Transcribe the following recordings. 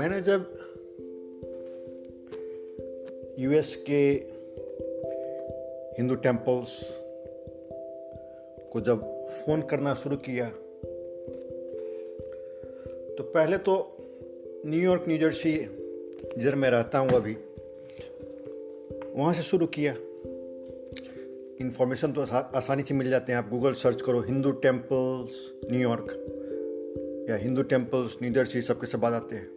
मैंने जब यूएस के हिंदू टेम्पल्स को जब फ़ोन करना शुरू किया तो पहले तो न्यूयॉर्क न्यू जर्सी जिधर मैं रहता हूँ अभी वहाँ से शुरू किया। इन्फॉर्मेशन तो आसानी से मिल जाते हैं। आप गूगल सर्च करो हिंदू टेम्पल्स न्यूयॉर्क या हिंदू टेम्पल्स न्यू जर्सी, सबके सब आ जाते हैं।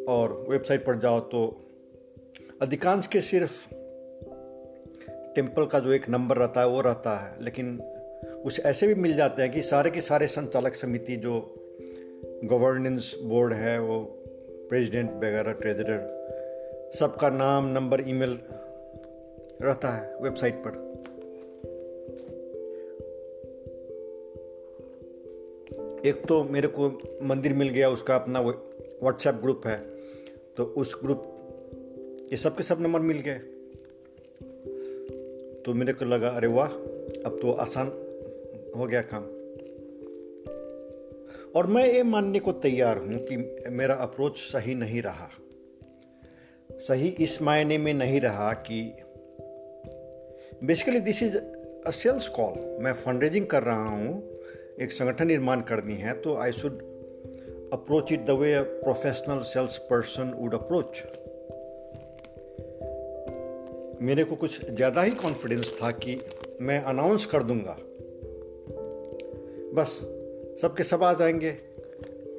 और वेबसाइट पर जाओ तो अधिकांश के सिर्फ टेम्पल का जो एक नंबर रहता है वो रहता है, लेकिन कुछ ऐसे भी मिल जाते हैं कि सारे के सारे संचालक समिति जो गवर्नेंस बोर्ड है, वो प्रेसिडेंट वगैरह, ट्रेजरर, सबका नाम, नंबर, ईमेल रहता है वेबसाइट पर। एक तो मेरे को मंदिर मिल गया, उसका अपना व्हाट्सएप ग्रुप है, तो उस ग्रुप ये सब के सब नंबर मिल गए। तो मेरे को लगा अरे वाह, अब तो आसान हो गया काम। और मैं ये मानने को तैयार हूँ कि मेरा अप्रोच सही नहीं रहा। सही इस मायने में नहीं रहा कि basically this is a sales call. मैं फंडरेजिंग कर रहा हूँ, एक संगठन निर्माण करनी है, तो I should approach it the way a professional salesperson would approach. मेरे को कुछ ज़्यादा ही कॉन्फिडेंस था कि मैं अनाउंस कर दूंगा, बस सबके सब आ जाएंगे।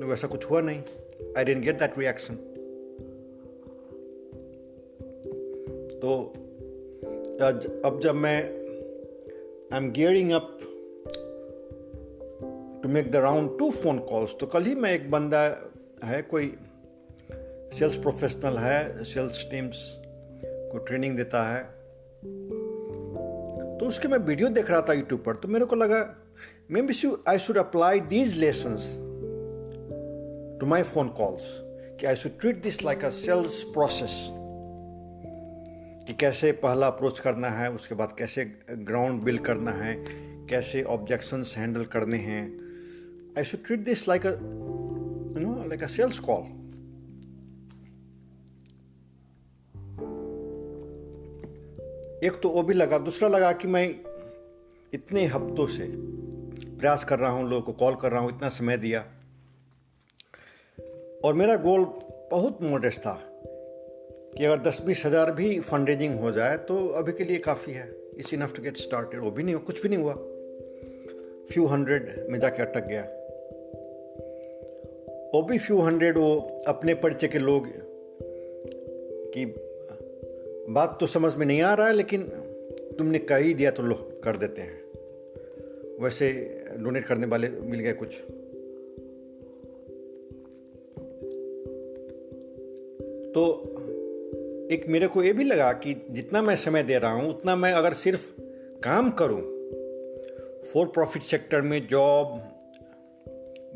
वैसा कुछ हुआ नहीं। I didn't get that reaction. तो अब जब मैं I am gearing up to make the round 2 phone calls, तो कल ही मैं एक बंदा है, कोई सेल्स प्रोफेशनल है, सेल्स टीम्स को ट्रेनिंग देता है, तो उसके मैं वीडियो देख रहा था यूट्यूब पर। तो मेरे को लगा maybe I should apply these lessons to my phone calls, कि I should treat this like a sales process, कि कैसे पहला अप्रोच करना है, उसके बाद कैसे ग्राउंड बिल्ड करना है, कैसे ऑब्जेक्शंस हैंडल करने हैं। I should treat this like a sales call. एक तो वो भी लगा, दूसरा लगा कि मैं इतने हफ्तों से प्रयास कर रहा हूँ, लोगों को कॉल कर रहा हूँ, इतना समय दिया, और मेरा गोल बहुत मोडेस्ट था कि अगर 10-20 हज़ार भी फंड रेजिंग हो जाए तो अभी के लिए काफ़ी है। It's enough to get started. वो भी नहीं, कुछ भी नहीं हुआ, फ्यू हंड्रेड में जाके अटक गया। वो भी फ्यू हंड्रेड वो अपने परिचय के लोग की बात तो समझ में नहीं आ रहा है, लेकिन तुमने कह ही दिया तो लो कर देते हैं। वैसे डोनेट करने वाले मिल गए कुछ। तो एक मेरे को ये भी लगा कि जितना मैं समय दे रहा हूँ उतना मैं अगर सिर्फ काम करूँ, फॉर प्रॉफिट सेक्टर में जॉब,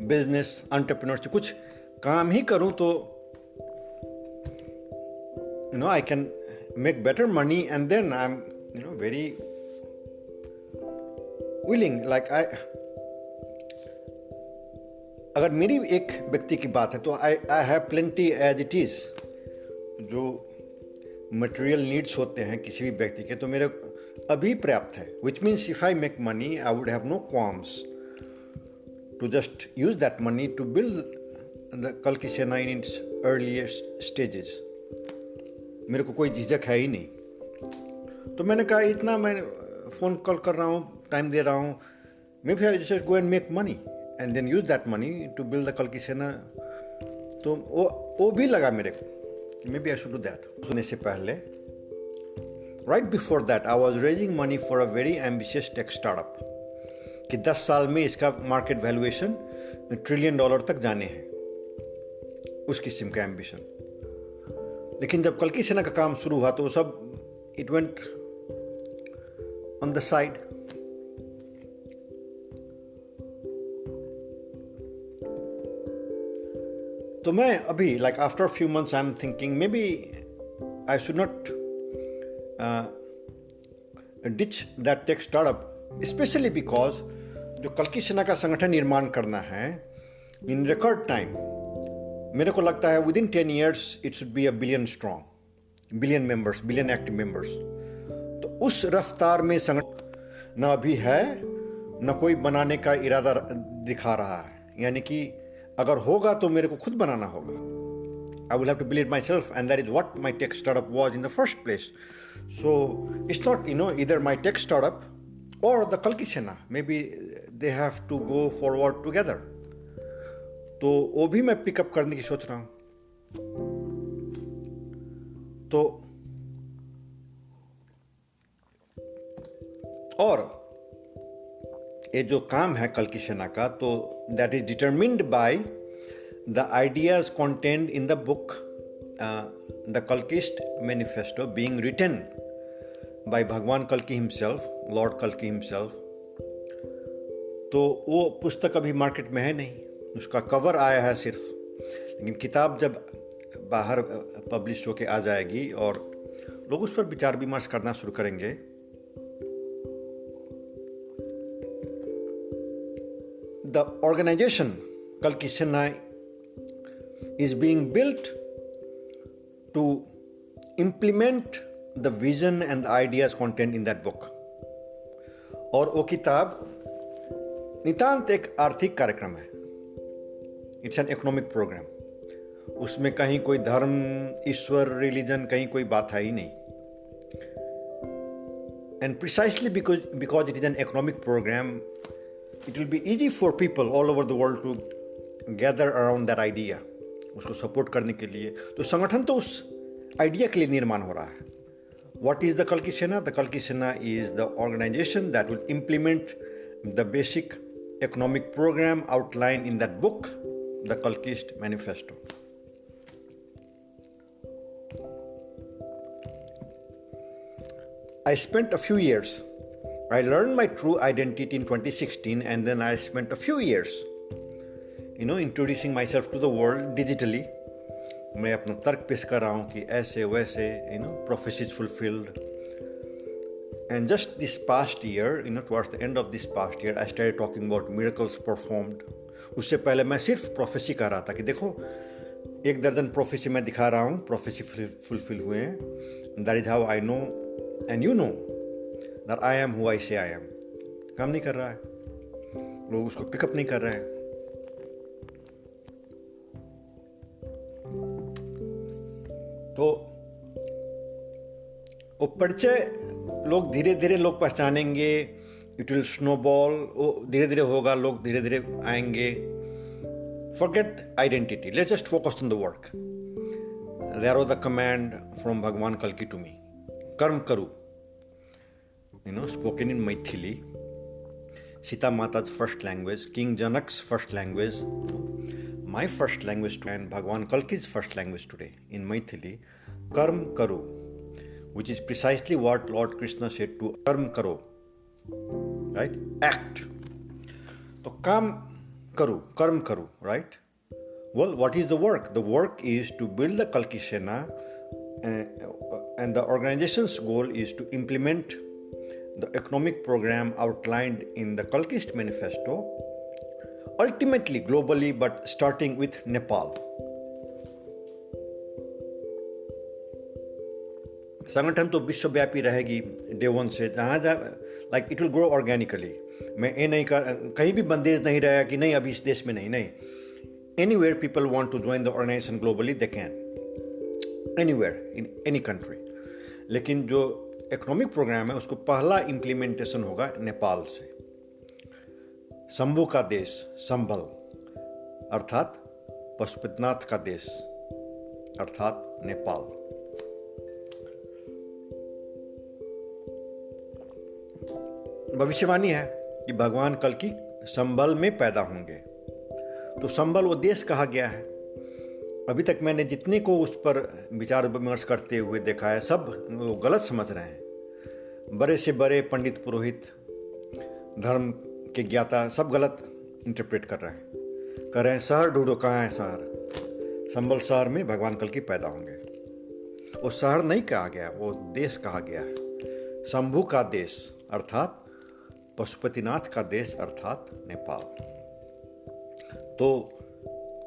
बिजनेस, एंटरप्रेन्योरशिप, कुछ काम ही करूँ तो I can make better money, and then I'm very willing, like अगर मेरी एक व्यक्ति की बात है तो I have plenty as it is। जो मटेरियल नीड्स होते हैं किसी भी व्यक्ति के, तो मेरे अभी पर्याप्त है। which means if I make money I would have no qualms to just use that money to build the Kalki Sena in its earliest stages। मेरे को कोई झिझक है ही नहीं। तो मैंने कहा इतना मैं फ़ोन कॉल कर रहा हूँ, टाइम दे रहा हूँ, maybe I just go and make money and then use that money to build the कल्की सेना। तो वो भी लगा मेरे को, maybe I should do that. सुनने से पहले right before that I was raising money for a very ambitious tech startup, कि 10 साल में इसका मार्केट वैल्यूएशन $1 ट्रिलियन तक जाने हैं, उस किस्म का एम्बिशन। लेकिन जब कल्की सेना का काम शुरू हुआ तो सब it went on the side. तो मैं अभी like after few months I am thinking maybe I should not ditch that tech startup, specially because जो कल्की सेना का संगठन निर्माण करना है इन रिकॉर्ड टाइम, मेरे को लगता है with in 10 years it should be 1 billion strong, billion members, billion active members. तो उस रफ्तार में संगठन न अभी है न कोई बनाने का इरादा दिखा रहा है। यानी कि अगर होगा तो मेरे को खुद बनाना होगा। I will have to build it myself, and that is what my tech startup was in the first place. So it's not, either my tech startup or the Kalki Sena. Maybe they have to go forward together. तो वो भी मैं pickup करने की सोच रहा हूँ। तो और ये जो काम है कल्की सेना का, तो that is determined bye the ideas contained in the book, the Kalkist Manifesto, being written by Bhagwan Kalki himself, Lord Kalki himself. तो वो पुस्तक अभी मार्केट में है नहीं, उसका कवर आया है सिर्फ, लेकिन किताब जब बाहर पब्लिश होके आ जाएगी और लोग उस पर विचार विमर्श करना शुरू करेंगे, the organization Kalki Sena is being built to implement the vision and ideas contained in that book. और वो किताब नितांत एक आर्थिक कार्यक्रम है। It's an economic programme. उसमें कहीं कोई धर्म, ईश्वर, रिलीजन, कहीं कोई बात है ही नहीं। And precisely because it is an economic programme, it will be easy for people all over the world to gather around that idea, उसको सपोर्ट करने के लिए। तो संगठन तो उस आइडिया के लिए निर्माण हो रहा है। व्हाट इज द कल्की सेना? द कल्की Sena is the organisation that will implement the basic economic programme outline in that book, the Kalkist manifesto. I spent a few years. I learned my true identity in 2016, and then I spent a few years introducing myself to the world digitally. मैं अपना तर्क पेश कर रहा हूँ कि ऐसे वैसे, prophecy is fulfilled. And just this past year, towards the end of this past year, I started talking about miracles performed. उससे पहले मैं सिर्फ प्रोफेसी कर रहा था कि देखो 1 दर्जन प्रोफेसी मैं दिखा रहा हूँ, प्रोफेसी फुलफिल हुए हैं। That is how I know and you know that I am who I say I am. काम नहीं कर रहा है, लोग उसको पिकअप नहीं कर रहे हैं। तो वो परिचय लोग धीरे धीरे लोग पहचानेंगे, इट विल स्नोबॉल, वो धीरे धीरे होगा, लोग धीरे धीरे आएंगे। Forget identity, let's just focus on the work. There was the command from Bhagwan कल्की टू मी, कर्म करो, स्पोकन इन मैथिली, सीता माता's first language, King Janak's first language, my first language too, and Bhagwan Kalki's first language today in Maithili, Karm Karo, which is precisely what Lord Krishna said to Karm Karo, right? Act. So Karm Karo, right? Well, what is the work? The work is to build the Kalki Sena, and the organization's goal is to implement the economic program outlined in the Kalkist Manifesto, ultimately globally, but starting with Nepal. संगठन तो विश्वव्यापी रहेगी day one से, जहाँ like it will grow organically. मैं ये नहीं कहीं भी बंदेज नहीं रहेगा कि नहीं अभी इस देश में नहीं। Anywhere people want to join the organisation globally, they can, anywhere in any country. लेकिन जो इकोनॉमिक प्रोग्राम है उसको पहला इम्प्लीमेंटेशन होगा नेपाल से। शंभू का देश संभल, अर्थात पशुपतिनाथ का देश अर्थात नेपाल। भविष्यवाणी है कि भगवान कल्कि संभल में पैदा होंगे। तो संभल वो देश कहा गया है। अभी तक मैंने जितने को उस पर विचार विमर्श करते हुए देखा है, सब वो गलत समझ रहे हैं। बड़े से बड़े पंडित पुरोहित, धर्म के ज्ञाता सब गलत इंटरप्रेट कर रहे हैं। कह रहे हैं शहर ढूंढो, कहाँ है शहर? संभल शहर में भगवान कल्कि पैदा होंगे। वो शहर नहीं कहा गया, वो देश कहा गया है। शंभू का देश अर्थात पशुपतिनाथ का देश अर्थात नेपाल। तो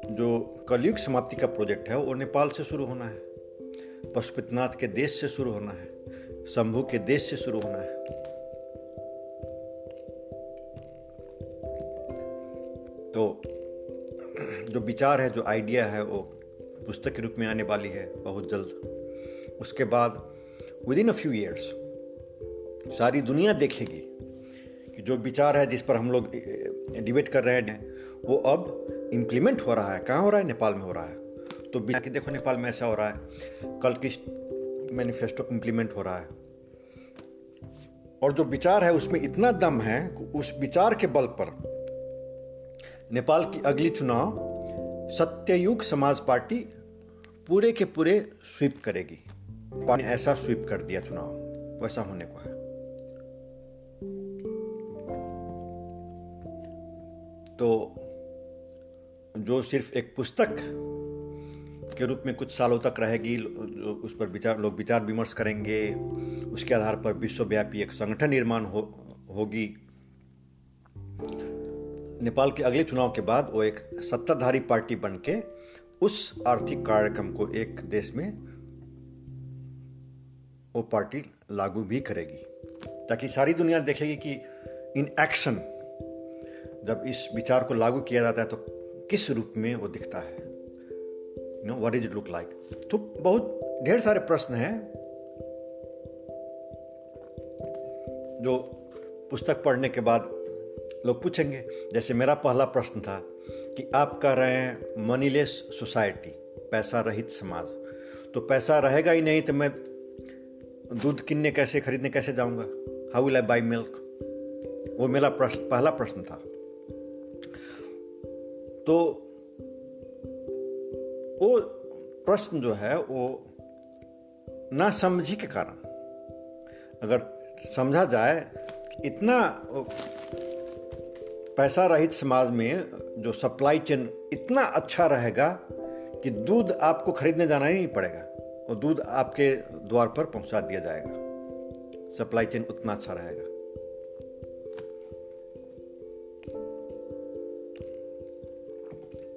जो कलयुग समाप्ति का प्रोजेक्ट है वो नेपाल से शुरू होना है, पशुपतिनाथ के देश से शुरू होना है, शंभू के देश से शुरू होना है। तो जो विचार है, जो आइडिया है, वो पुस्तक के रूप में आने वाली है बहुत जल्द। उसके बाद with in a few years सारी दुनिया देखेगी कि जो विचार है जिस पर हम लोग डिबेट कर रहे हैं वो अब इम्प्लीमेंट हो रहा है। कहाँ हो रहा है? नेपाल में हो रहा है। तो कि देखो नेपाल में ऐसा हो रहा है, कल की मैनिफेस्टो इम्प्लीमेंट हो रहा है। और जो विचार है उसमें इतना दम है, उस विचार के बल पर नेपाल की अगली चुनाव सत्ययुग समाज पार्टी पूरे के पूरे स्वीप करेगी। पार्टी ने ऐसा स्वीप कर दिया चुनाव, वैसा होने को है। तो जो सिर्फ एक पुस्तक के रूप में कुछ सालों तक रहेगी, उस पर लोग विचार विमर्श करेंगे, उसके आधार पर विश्वव्यापी एक संगठन निर्माण होगी। नेपाल के अगले चुनाव के बाद वो एक सत्ताधारी पार्टी बनके उस आर्थिक कार्यक्रम को एक देश में वो पार्टी लागू भी करेगी, ताकि सारी दुनिया देखेगी कि इन एक्शन जब इस विचार को लागू किया जाता है तो किस रूप में वो दिखता है, what is it look like. तो बहुत ढेर सारे प्रश्न हैं जो पुस्तक पढ़ने के बाद लोग पूछेंगे। जैसे मेरा पहला प्रश्न था कि आप कह रहे हैं मनीलेस सोसाइटी, पैसा रहित समाज, तो पैसा रहेगा ही नहीं तो मैं दूध किनने कैसे, खरीदने कैसे जाऊंगा? How will I by milk? वो मेरा पहला प्रश्न था। तो वो प्रश्न जो है वो नासमझी के कारण, अगर समझा जाए इतना पैसा रहित समाज में जो सप्लाई चेन इतना अच्छा रहेगा कि दूध आपको खरीदने जाना ही नहीं पड़ेगा, और दूध आपके द्वार पर पहुंचा दिया जाएगा। सप्लाई चेन उतना अच्छा रहेगा।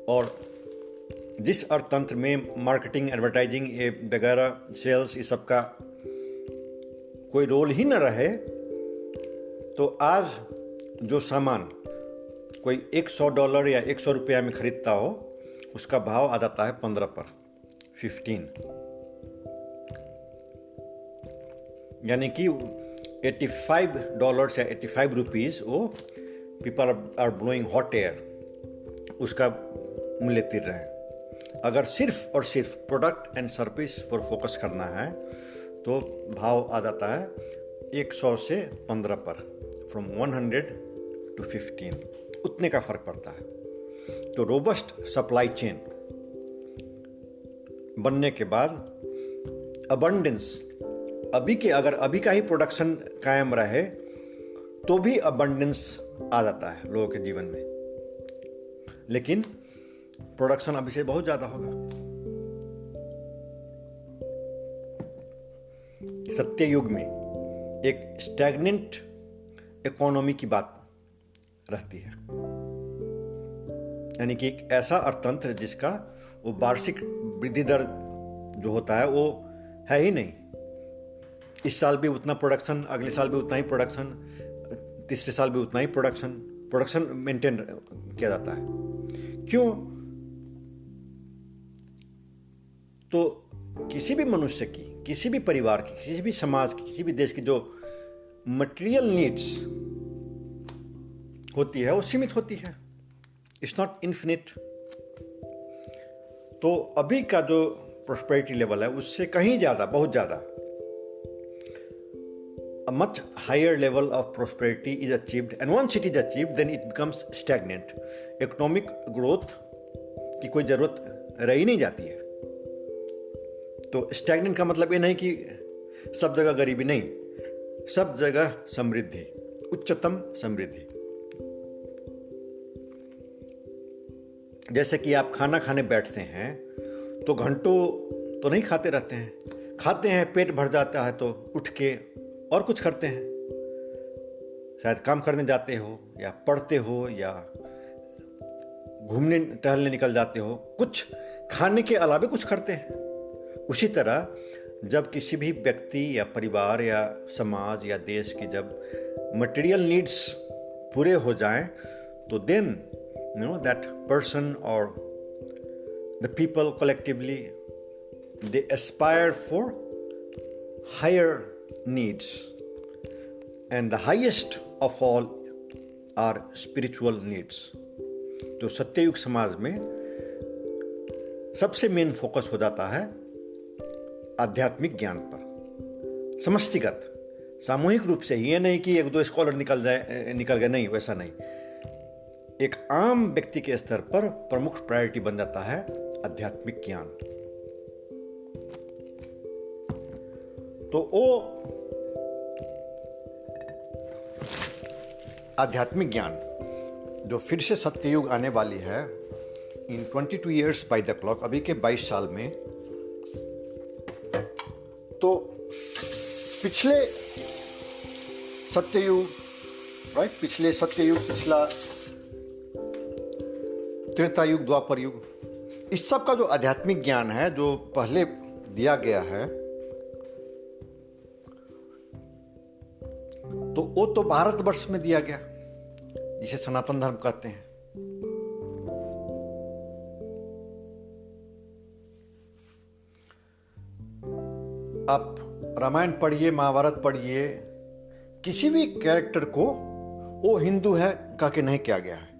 और जिस अर्थतंत्र में मार्केटिंग, एडवर्टाइजिंग वगैरह, सेल्स, इस सब का कोई रोल ही न रहे, तो आज जो सामान कोई $100 या $100 में खरीदता हो, उसका भाव आ जाता है 15 पर, 15, यानी कि $85 या 85 रुपीज वो people are blowing hot air, उसका मूल्य तीर रहे हैं। अगर सिर्फ और सिर्फ प्रोडक्ट एंड सर्विस पर फोकस करना है तो भाव आ जाता है 100 से 15 पर, फ्रॉम 100 to 15, उतने का फर्क पड़ता है। तो रोबस्ट सप्लाई चेन बनने के बाद अबंडेंस, अगर अभी का ही प्रोडक्शन कायम रहे तो भी अबंडेंस आ जाता है लोगों के जीवन में, लेकिन प्रोडक्शन अभी से बहुत ज्यादा होगा। सत्य युग में एक स्टैग्नेंट इकोनॉमी की बात रहती है, यानी कि एक ऐसा अर्थतंत्र जिसका वो वार्षिक वृद्धि दर जो होता है वो है ही नहीं। इस साल भी उतना प्रोडक्शन, अगले साल भी उतना ही प्रोडक्शन, तीसरे साल भी उतना ही प्रोडक्शन मेंटेन किया जाता है। क्यों? तो किसी भी मनुष्य की, किसी भी परिवार की, किसी भी समाज की, किसी भी देश की जो मटेरियल नीड्स होती है वो सीमित होती है, इट्स नॉट इन्फिनिट। तो अभी का जो प्रोस्पेरिटी लेवल है उससे कहीं ज्यादा, बहुत ज्यादा, a much higher level of prosperity is achieved, and once it is achieved then it becomes stagnant. Economic growth की कोई जरूरत रह ही नहीं जाती है। तो स्टैग्नेंट का मतलब ये नहीं कि सब जगह गरीबी, नहीं, सब जगह समृद्धि, उच्चतम समृद्धि। जैसे कि आप खाना खाने बैठते हैं तो घंटों तो नहीं खाते रहते हैं, खाते हैं, पेट भर जाता है तो उठ के और कुछ करते हैं, शायद काम करने जाते हो या पढ़ते हो या घूमने टहलने निकल जाते हो, कुछ खाने के अलावा कुछ करते हैं। उसी तरह जब किसी भी व्यक्ति या परिवार या समाज या देश की जब मटेरियल नीड्स पूरे हो जाएं, तो देन दैट पर्सन और the people collectively they aspire for higher needs, and the highest of all are spiritual needs. तो सत्ययुग समाज में सबसे मेन फोकस हो जाता है आध्यात्मिक ज्ञान पर, समष्टिगत, सामूहिक रूप से ही। ये नहीं कि एक दो स्कॉलर निकल गए, नहीं, वैसा नहीं। एक आम व्यक्ति के स्तर पर प्रमुख प्रायोरिटी बन जाता है आध्यात्मिक ज्ञान। तो वो आध्यात्मिक ज्ञान जो फिर से सत्ययुग आने वाली है इन 22 ईयर्स बाय द क्लॉक, अभी के 22 साल में, तो पिछले सत्ययुग, पिछला त्रेता युग, द्वापर युग, इस सब का जो आध्यात्मिक ज्ञान है जो पहले दिया गया है, तो वो तो भारतवर्ष में दिया गया, जिसे सनातन धर्म कहते हैं। आप रामायण पढ़िए, महाभारत पढ़िए, किसी भी कैरेक्टर को वो हिंदू है कह के नहीं किया गया है।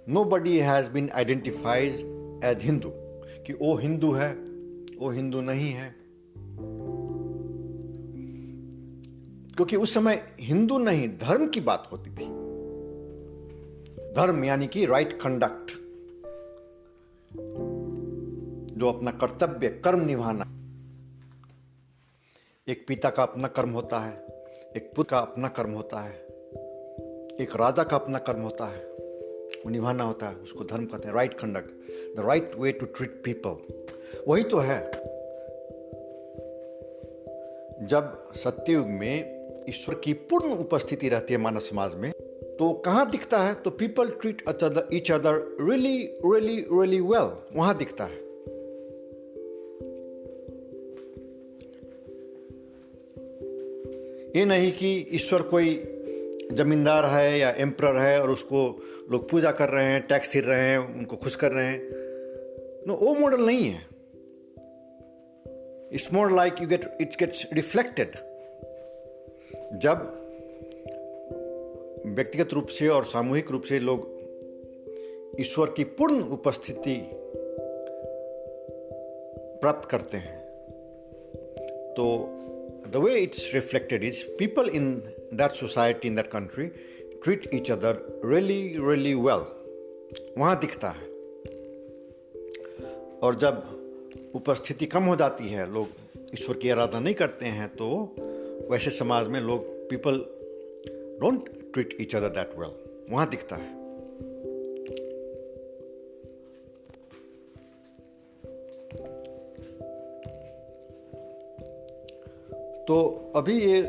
Nobody has been identified as Hindu, कि वो हिंदू है, वो हिंदू नहीं है। क्योंकि उस समय हिंदू नहीं, धर्म की बात होती थी। धर्म यानी कि राइट कंडक्ट, जो अपना कर्तव्य, कर्म निभाना। एक पिता का अपना कर्म होता है, एक पुत्र का अपना कर्म होता है, एक राजा का अपना कर्म होता है, वो निभाना होता है, उसको धर्म कहते हैं। Right conduct, the right way to treat people, वही तो है। जब सत्ययुग में ईश्वर की पूर्ण उपस्थिति रहती है मानव समाज में, तो कहाँ दिखता है? तो people treat each other really really really well, वहां दिखता है। ये नहीं कि ईश्वर कोई जमींदार है या एम्परर है और उसको लोग पूजा कर रहे हैं, टैक्स फिर रहे हैं, उनको खुश कर रहे हैं। नो, वो मॉडल नहीं है। It's more like it gets reflected. जब व्यक्तिगत रूप से और सामूहिक रूप से लोग ईश्वर की पूर्ण उपस्थिति प्राप्त करते हैं, तो the way it's reflected is people in that society, in that country, treat each other really really well, वहाँ दिखता है। और जब उपस्थिति कम हो जाती है, लोग ईश्वर की आराधना नहीं करते हैं, तो वैसे समाज में लोग people don't treat each other that well, वहाँ दिखता है। तो अभी ये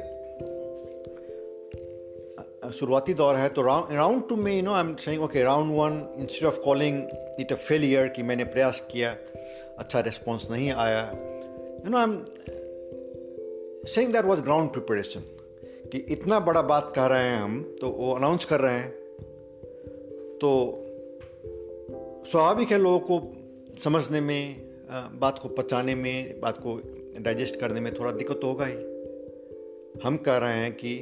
शुरुआती दौर है, तो राउंड टू में I am saying okay, round one, instead of calling it a failure कि मैंने प्रयास किया, अच्छा रिस्पॉन्स नहीं आया, I am saying that was ground preparation, कि इतना बड़ा बात कह रहे हैं हम, तो वो अनाउंस कर रहे हैं, तो स्वाभाविक है लोगों को समझने में, बात को पचाने में, बात को डाइजेस्ट करने में थोड़ा दिक्कत तो होगा ही। हम कह रहे हैं कि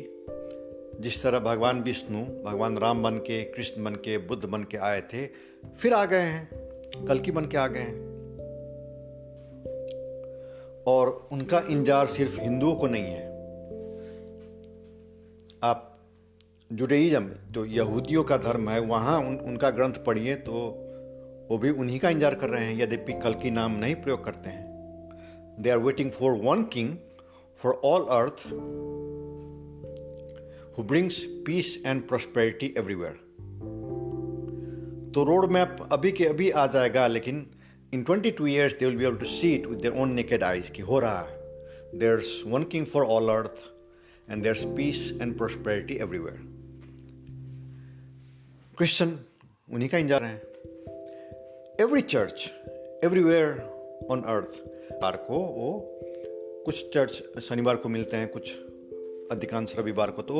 जिस तरह भगवान विष्णु भगवान राम बन के, कृष्ण बन के, बुद्ध बन के आए थे, फिर आ गए हैं, कल्कि बन के आ गए हैं, और उनका इंतजार सिर्फ हिंदुओं को नहीं है। आप जुडाइज्म, जो यहूदियों का धर्म है, वहाँ उनका ग्रंथ पढ़िए तो वो भी उन्हीं का इंतजार कर रहे हैं, यद्यपि कल्कि नाम नहीं प्रयोग करते हैं। They are waiting for one king for all earth who brings peace and prosperity everywhere. तो रोड मैप अभी के अभी आ जाएगा, लेकिन in 22 years they will be able to see it with their own naked eyes कि हो रहा है। There's one king for all earth and there's peace and prosperity everywhere. Christian उन्हीं का इंतजार है। Every church everywhere on earth बार को वो कुछ चर्च शनिवार को मिलते हैं, कुछ अधिकांश रविवार को, तो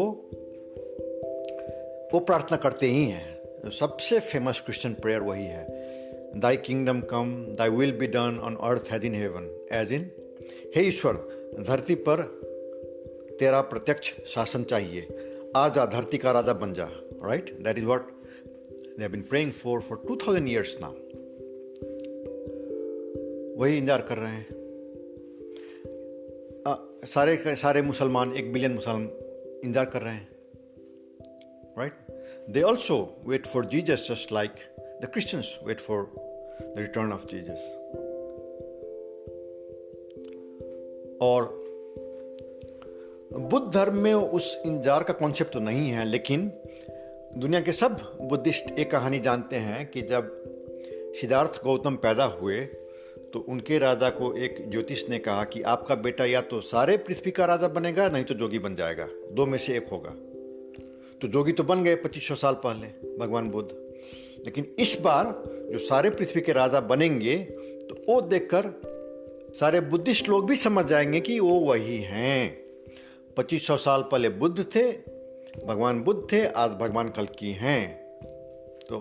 वो प्रार्थना करते ही हैं। सबसे फेमस क्रिश्चियन प्रेयर वही है, thy kingdom come, thy will be done on earth as in heaven, as in हे ईश्वर धरती पर तेरा प्रत्यक्ष शासन चाहिए, आजा धरती का राजा बन जा। Right, that is what they have been praying for 2000 years now. वही इंतजार कर रहे हैं सारे सारे मुसलमान, 1 बिलियन मुसलमान इंतजार कर रहे हैं। Right, they also wait for Jesus just like the Christians wait for the return of Jesus. और बुद्ध धर्म में उस इंतजार का कॉन्सेप्ट तो नहीं है, लेकिन दुनिया के सब बुद्धिस्ट एक कहानी जानते हैं कि जब सिद्धार्थ गौतम पैदा हुए तो उनके राजा को एक ज्योतिष ने कहा कि आपका बेटा या तो सारे पृथ्वी का राजा बनेगा, नहीं तो जोगी बन जाएगा, 2 में से 1 होगा। तो जोगी तो बन गए 2500 साल पहले भगवान बुद्ध, लेकिन इस बार जो सारे पृथ्वी के राजा बनेंगे तो वो देखकर सारे बुद्धिस्ट लोग भी समझ जाएंगे कि वो वही हैं। 2500 साल पहले बुद्ध थे, भगवान बुद्ध थे, आज भगवान कल्कि हैं। तो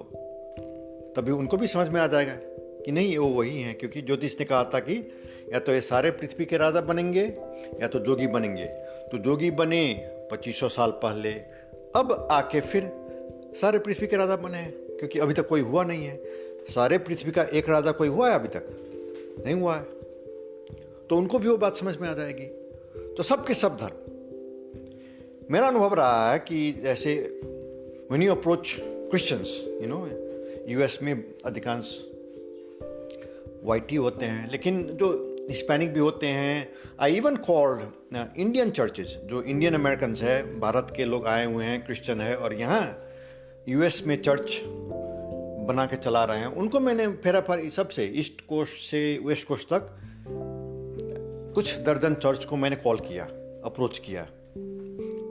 तभी उनको भी समझ में आ जाएगा कि नहीं, वो वही हैं, क्योंकि ज्योतिष ने कहा था कि या तो ये सारे पृथ्वी के राजा बनेंगे या तो जोगी बनेंगे। तो जोगी बने 2500 साल पहले, अब आके फिर सारे पृथ्वी के राजा बने हैं, क्योंकि अभी तक कोई हुआ नहीं है। सारे पृथ्वी का एक राजा कोई हुआ है? अभी तक नहीं हुआ है। तो उनको भी वो बात समझ में आ जाएगी। तो सबके सब धर्म, मेरा अनुभव रहा है कि जैसे when you approach Christians, US में अधिकांश वाइटी होते हैं, लेकिन जो हिस्पैनिक भी होते हैं। I even called Indian churches, जो इंडियन अमेरिकन्स है, भारत के लोग आए हुए हैं, क्रिश्चियन है और यहाँ यूएस में चर्च बना के चला रहे हैं, उनको मैंने फेरा फेरी सबसे ईस्ट कोस्ट से वेस्ट कोस्ट तक कुछ दर्जन चर्च को मैंने कॉल किया, अप्रोच किया,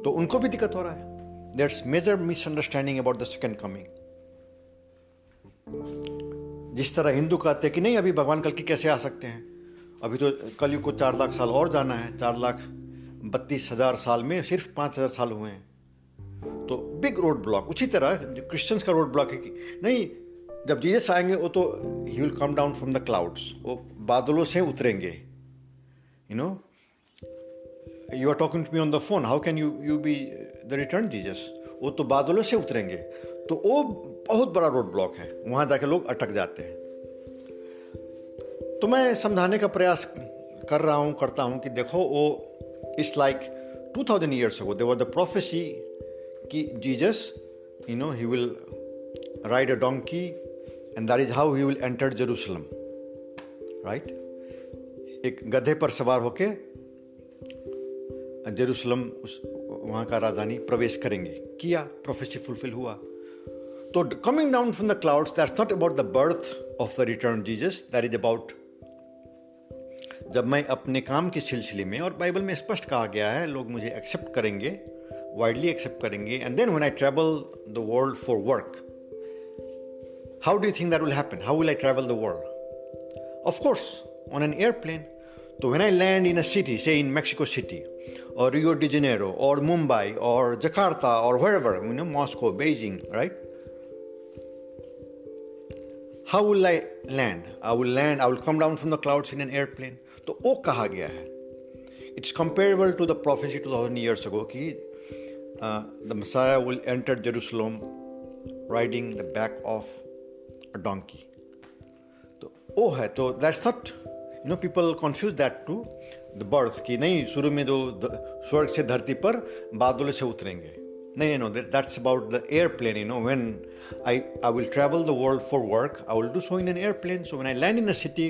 तो उनको भी दिक्कत हो रहा है। There's major misunderstanding about the second coming. जिस तरह हिंदू कहते हैं कि नहीं, अभी भगवान कल की कैसे आ सकते हैं, अभी तो कलयुग को 4 लाख साल और जाना है, 4,32,000 साल में सिर्फ 5,000 साल हुए हैं। तो बिग रोड ब्लॉक। उसी तरह जो क्रिश्चियंस का रोड ब्लॉक है कि नहीं, जब जीसस आएंगे वो तो ही will come down from the clouds, वो बादलों से उतरेंगे। You are talking to me on the phone, how can you be the return Jesus? वो तो बादलों से उतरेंगे। तो वो बहुत बड़ा रोड ब्लॉक है, वहां जाके लोग अटक जाते हैं। तो मैं समझाने का प्रयास करता हूं कि देखो, वो it's like 2000 years ago there was the prophecy कि Jesus he will ride a donkey and that is how he will enter Jerusalem, right? एक गधे पर सवार होके जेरूसलम वहाँ का राजधानी प्रवेश करेंगे। किया, प्रोफेसी फुलफिल हुआ। तो coming down from the clouds, that's not about the birth of the return Jesus, that is about जब मैं अपने काम के सिलसिले में, और बाइबल में स्पष्ट कहा गया है, लोग मुझे एक्सेप्ट करेंगे, वाइडली एक्सेप्ट करेंगे, and then when I travel the world for work, how do you think that will happen? How will I travel the world? Of course on an airplane. So when I land in a city, say in Mexico City or Rio de Janeiro or Mumbai or Jakarta or wherever, Moscow, Beijing, right? How will I land? I will come down from the clouds in an airplane. तो वो कहा गया है. It's comparable to the prophecy 2000 years ago कि the Messiah will enter Jerusalem riding the back of a donkey. तो वो है, तो that's not, people confuse that to the birth कि नहीं, शुरू में जो स्वर्ग से धरती पर बादलों से उतरेंगे, नहीं, that's about the airplane. When I will travel the world for work, I will do so in an airplane. So when I land in a city,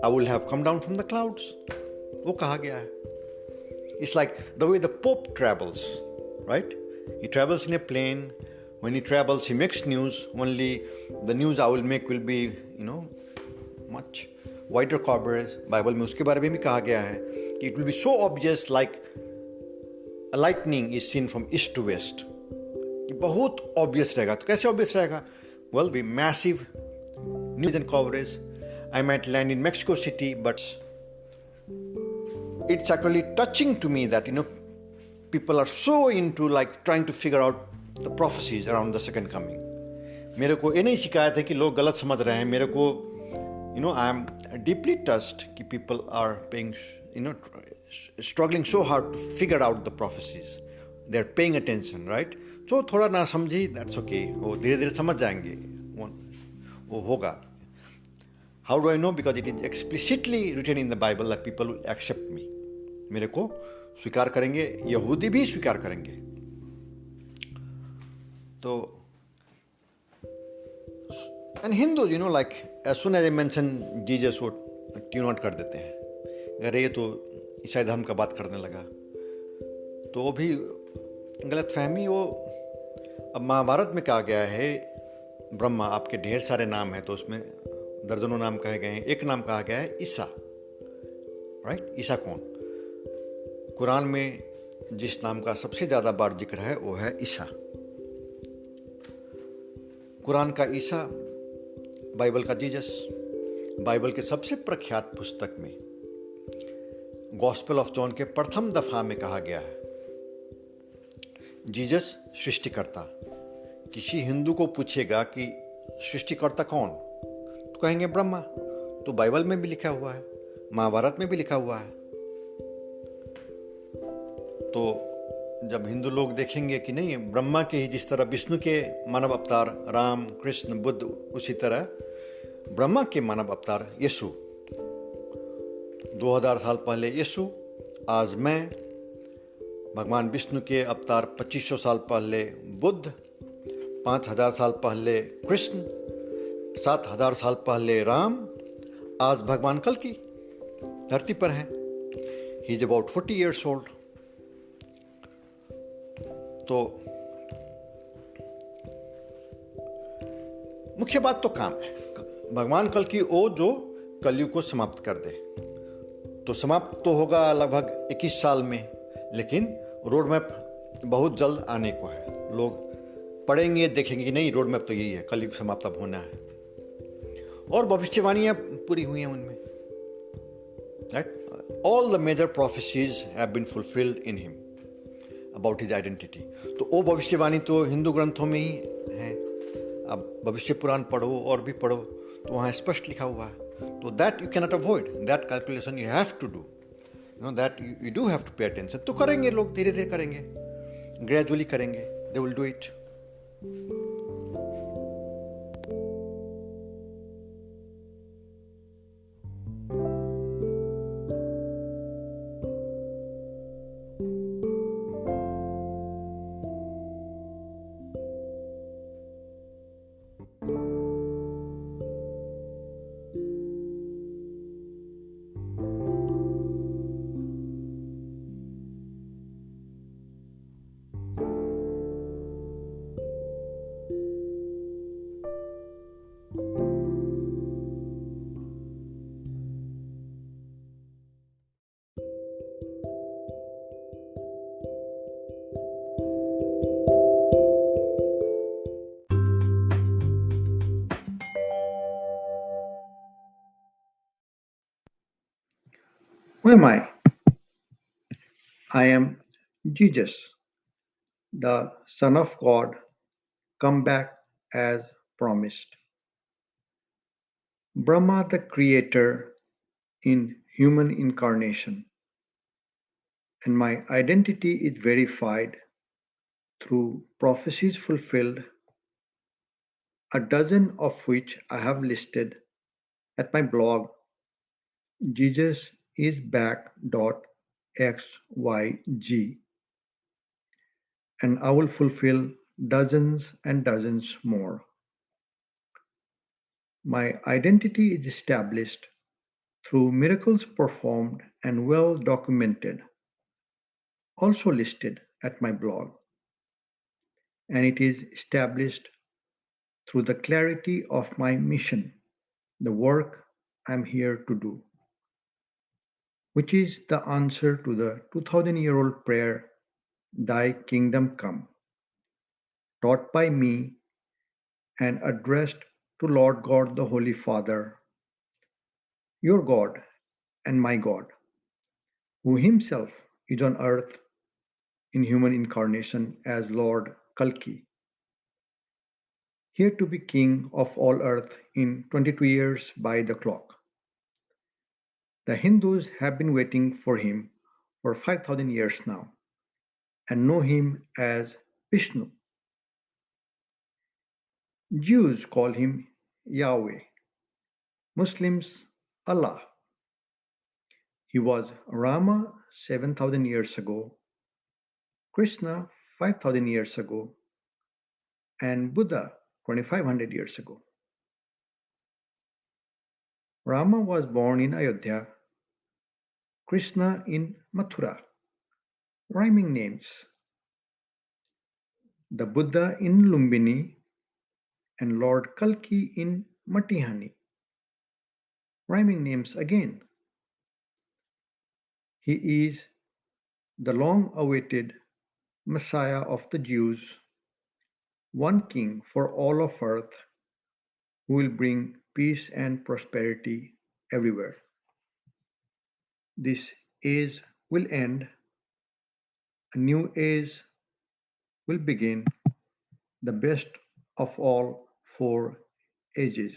I will have come down from the clouds. वो कहा गया है. It's like the way the Pope travels, right? He travels in a plane. When he travels, he makes news. Only the news I will make will be, much wider coverage. Bible में उसके बारे में भी कहा गया है कि it will be so obvious like a lightning is seen from east to west. ये बहुत obvious रहेगा. तो कैसे obvious रहेगा? Well, be massive news and coverage. I might land in Mexico City, but it's actually touching to me that people are so into like trying to figure out the prophecies around the second coming. मेरे को ये नहीं शिकायत है कि लोग गलत समझ रहे हैं. मेरे को आई एम डीपली टच्ड कि people are paying struggling so hard to figure out the prophecies. They are paying attention, right? So थोड़ा ना समझी, that's okay. वो धीरे धीरे समझ जाएंगे, वो होगा. How do I know? Because it is explicitly written in the Bible that people will accept me. मेरे को स्वीकार करेंगे, यहूदी भी स्वीकार करेंगे. तो and Hindus, like as soon as I mention Jesus, वो ट्यून आउट कर देते हैं. अरे ये तो ईसाई धर्म का बात करने लगा. तो वो भी गलत फहमी. वो अब महाभारत में कहा गया है, ब्रह्मा आपके ढेर सारे नाम हैं, तो उसमें दर्जनों नाम कहे गए हैं. एक नाम कहा गया है ईसा, राइट? ईसा कौन? कुरान में जिस नाम का सबसे ज़्यादा बार जिक्र है वो है ईसा. कुरान का ईसा, बाइबल का जीसस. बाइबल के सबसे प्रख्यात पुस्तक में गॉस्पेल ऑफ जॉन के प्रथम दफा में कहा गया है जीसस सृष्टिकर्ता. किसी हिंदू को पूछेगा कि सृष्टिकर्ता कौन, तो कहेंगे ब्रह्मा. तो बाइबल में भी लिखा हुआ है, महाभारत में भी लिखा हुआ है. तो जब हिंदू लोग देखेंगे कि नहीं, ब्रह्मा के ही जिस तरह विष्णु के मानव अवतार राम, कृष्ण, बुद्ध, उसी तरह ब्रह्मा के मानव अवतार यीशु. 2000 साल पहले यीशु, आज मैं. भगवान विष्णु के अवतार 2500 साल पहले बुद्ध, 5000 साल पहले कृष्ण, 7000 साल पहले राम. आज भगवान कल की धरती पर हैं. He is about 40 years old. तो मुख्य बात तो काम है. भगवान कल की ओ जो कलयुग को समाप्त कर दे. तो समाप्त तो होगा लगभग 21 साल में, लेकिन रोड मैप बहुत जल्द आने को है. लोग पढ़ेंगे, देखेंगे कि नहीं, रोड मैप तो यही है, कलयुग समाप्त अब होना है. और भविष्यवाणियां पूरी हुई हैं उनमें, right? All the major prophecies have been fulfilled in him about his identity. तो वो भविष्यवाणी तो हिंदू ग्रंथों में ही है. अब भविष्य पुराण पढ़ो और भी पढ़ो तो वहाँ स्पष्ट लिखा हुआ है. तो that you cannot avoid, that calculation you have to do, that you do have to pay attention. तो करेंगे लोग, धीरे धीरे करेंगे, ग्रेजुअली करेंगे, they will do it. Who am I? I am Jesus, the Son of God, come back as promised. Brahma, the Creator, in human incarnation. And my identity is verified through prophecies fulfilled, a dozen of which I have listed at my blog, jesusisback.xyg. And I will fulfill dozens and dozens more. My identity is established through miracles performed and well documented, also listed at my blog. And it is established through the clarity of my mission, the work I'm here to do, which is the answer to the 2000-year-old prayer, Thy Kingdom Come, taught by me and addressed to Lord God the Holy Father, your God and my God, who himself is on earth in human incarnation as Lord Kalki, here to be king of all earth in 22 years by the clock. The Hindus have been waiting for him for 5,000 years now and know him as Vishnu. Jews call him Yahweh, Muslims Allah. He was Rama 7,000 years ago, Krishna 5,000 years ago, and Buddha 2,500 years ago. Rama was born in Ayodhya, Krishna in Mathura, rhyming names. The Buddha in Lumbini and Lord Kalki in Matihani, rhyming names again. He is the long awaited Messiah of the Jews, one king for all of earth who will bring peace and prosperity everywhere. This age will end, a new age will begin, the best of all four ages.